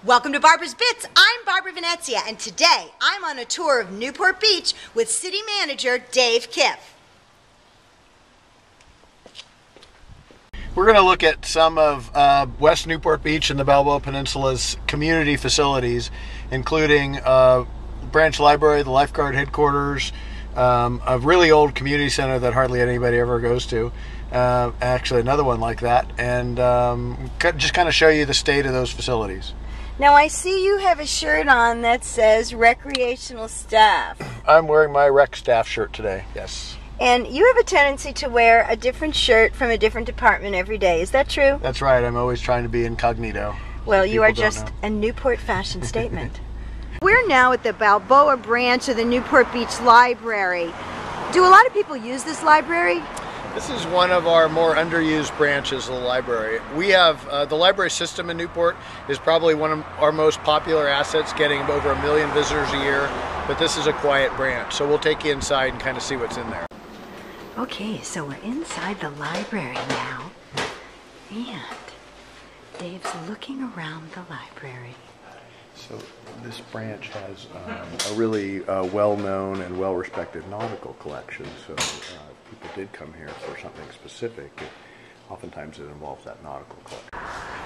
Welcome to Barbara's Bits. I'm Barbara Venezia, and today I'm on a tour of Newport Beach with City Manager Dave Kiff. We're going to look at some of West Newport Beach and the Balboa Peninsula's community facilities, including branch library, the lifeguard headquarters, a really old community center that hardly anybody ever goes to. Actually, another one like that, and just kind of show you the state of those facilities. Now I see you have a shirt on that says recreational staff. I'm wearing my rec staff shirt today, yes. And you have a tendency to wear a different shirt from a different department every day. Is that true? That's right. I'm always trying to be incognito. Well, you are just a Newport fashion statement. We're now at the Balboa branch of the Newport Beach Library. Do a lot of people use this library? This is one of our more underused branches of the library. We have the library system in Newport is probably one of our most popular assets, getting over 1 million visitors a year, but this is a quiet branch, so we'll take you inside and kind of see what's in there. Okay, so we're inside the library now, and Dave's looking around the library. So this branch has a really well-known and well-respected nautical collection, so if people did come here for something specific, oftentimes it involves that nautical collection.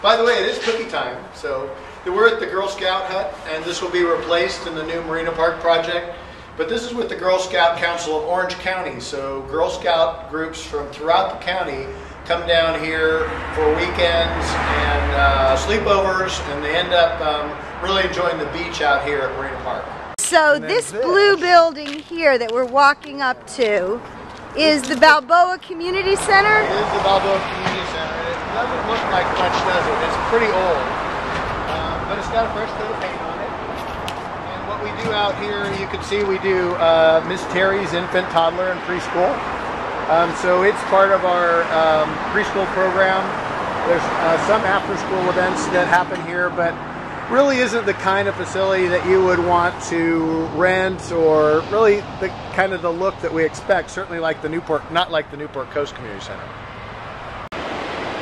By the way, it is cookie time, so we're at the Girl Scout hut, and this will be replaced in the new Marina Park project. But this is with the Girl Scout Council of Orange County, so Girl Scout groups from throughout the county come down here for weekends and sleepovers, and they end up really enjoying the beach out here at Marina Park. So this blue building here that we're walking up to is the Balboa Community Center? It is the Balboa Community Center. It doesn't look like much, does it? It's pretty old, but it's got a fresh coat of paint on it. And what we do out here, you can see we do Miss Terry's infant, toddler, and preschool. So it's part of our preschool program. There's some after-school events that happen here, but really isn't the kind of facility that you would want to rent, or really the kind of the look that we expect, certainly like the Newport, not like the Newport Coast Community Center.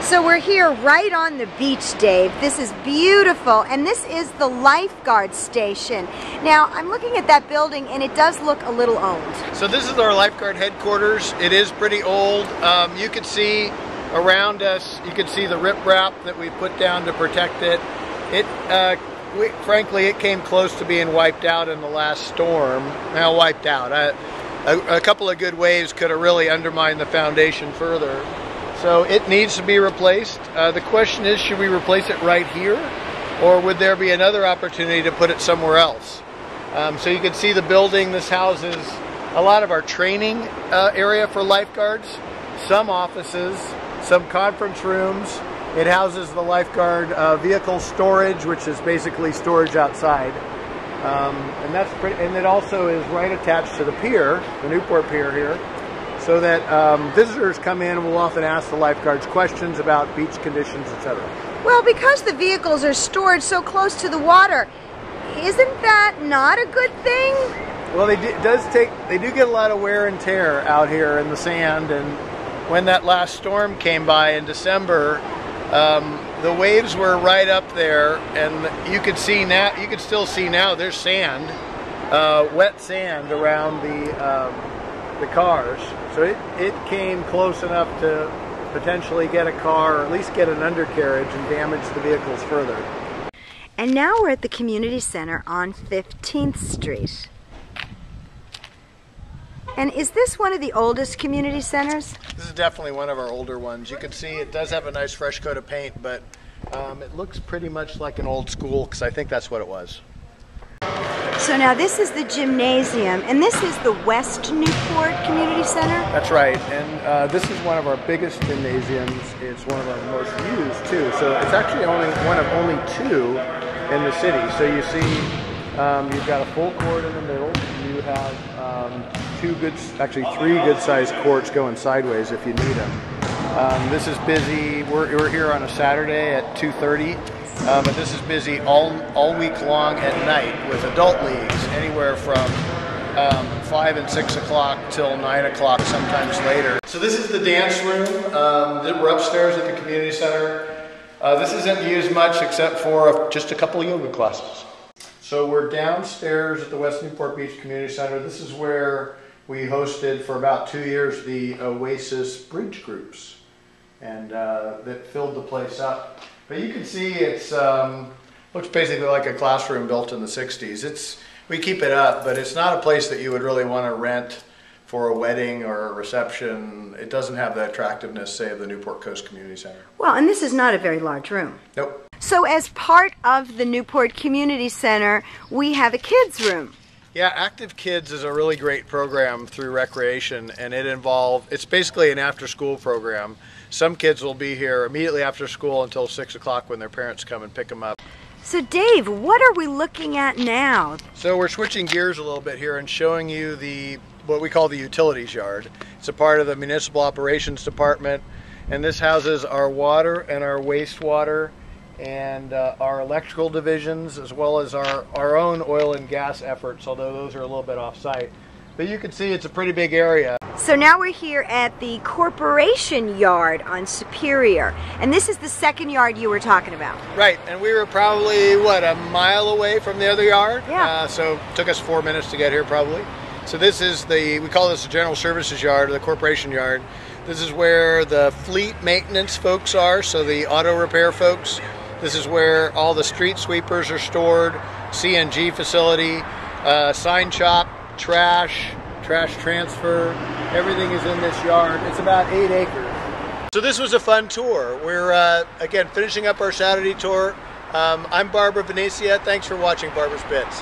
So we're here right on the beach, Dave. This is beautiful, and this is the lifeguard station. Now, I'm looking at that building, and it does look a little old. So this is our lifeguard headquarters. It is pretty old. You can see around us, you can see the riprap that we put down to protect it. Frankly, it came close to being wiped out in the last storm. Now wiped out. A couple of good waves could have really undermined the foundation further. So it needs to be replaced. The question is, should we replace it right here, or would there be another opportunity to put it somewhere else? So you can see the building. This houses a lot of our training area for lifeguards, some offices, some conference rooms. It houses the lifeguard vehicle storage, which is basically storage outside, and that's pretty. And it also is right attached to the pier, the Newport Pier here, so that visitors come in and will often ask the lifeguards questions about beach conditions, etc. Well, because the vehicles are stored so close to the water, isn't that not a good thing? Well, they do get a lot of wear and tear out here in the sand, and when that last storm came by in December, the waves were right up there, and you could see now. You can still see now. There's sand, wet sand around the cars. So it came close enough to potentially get a car, or at least get an undercarriage, and damage the vehicles further. And now we're at the community center on 15th Street. And is this one of the oldest community centers? This is definitely one of our older ones. You can see it does have a nice fresh coat of paint, but it looks pretty much like an old school, because I think that's what it was. So now this is the gymnasium, and this is the West Newport Community Center? That's right, and this is one of our biggest gymnasiums. It's one of our most used too, so it's actually one of only 2 in the city. So you see you've got a full court in the middle. You have 3 good-sized courts going sideways if you need them. This is busy. We're here on a Saturday at 2:30. But this is busy all week long at night with adult leagues, anywhere from 5 and 6 o'clock till 9 o'clock, sometimes later. So this is the dance room. We're upstairs at the community center. This isn't used much except for just a couple of yoga classes. So we're downstairs at the West Newport Beach Community Center. This is where we hosted for about 2 years the Oasis Bridge groups, and that filled the place up. But you can see it's looks basically like a classroom built in the 60s. We keep it up, but it's not a place that you would really want to rent for a wedding or a reception. It doesn't have the attractiveness, say, of the Newport Coast Community Center. Well, and this is not a very large room. Nope. So as part of the Newport Community Center, we have a kids room. Yeah, Active Kids is a really great program through recreation, and it's basically an after-school program. Some kids will be here immediately after school until 6 o'clock when their parents come and pick them up. So Dave, what are we looking at now? So we're switching gears a little bit here and showing you what we call the utilities yard. It's a part of the Municipal Operations Department, and this houses our water and our wastewater and our electrical divisions, as well as our own oil and gas efforts, although those are a little bit off-site. But you can see it's a pretty big area. So now we're here at the Corporation Yard on Superior, and this is the second yard you were talking about. Right, and we were probably, a mile away from the other yard? Yeah. So it took us 4 minutes to get here probably. So this is we call this the General Services Yard, or the Corporation Yard. This is where the fleet maintenance folks are, so the auto repair folks. This is where all the street sweepers are stored, CNG facility, sign shop, trash transfer. Everything is in this yard. It's about 8 acres. So this was a fun tour. We're, again, finishing up our Saturday tour. I'm Barbara Venezia. Thanks for watching Barbara's Bits.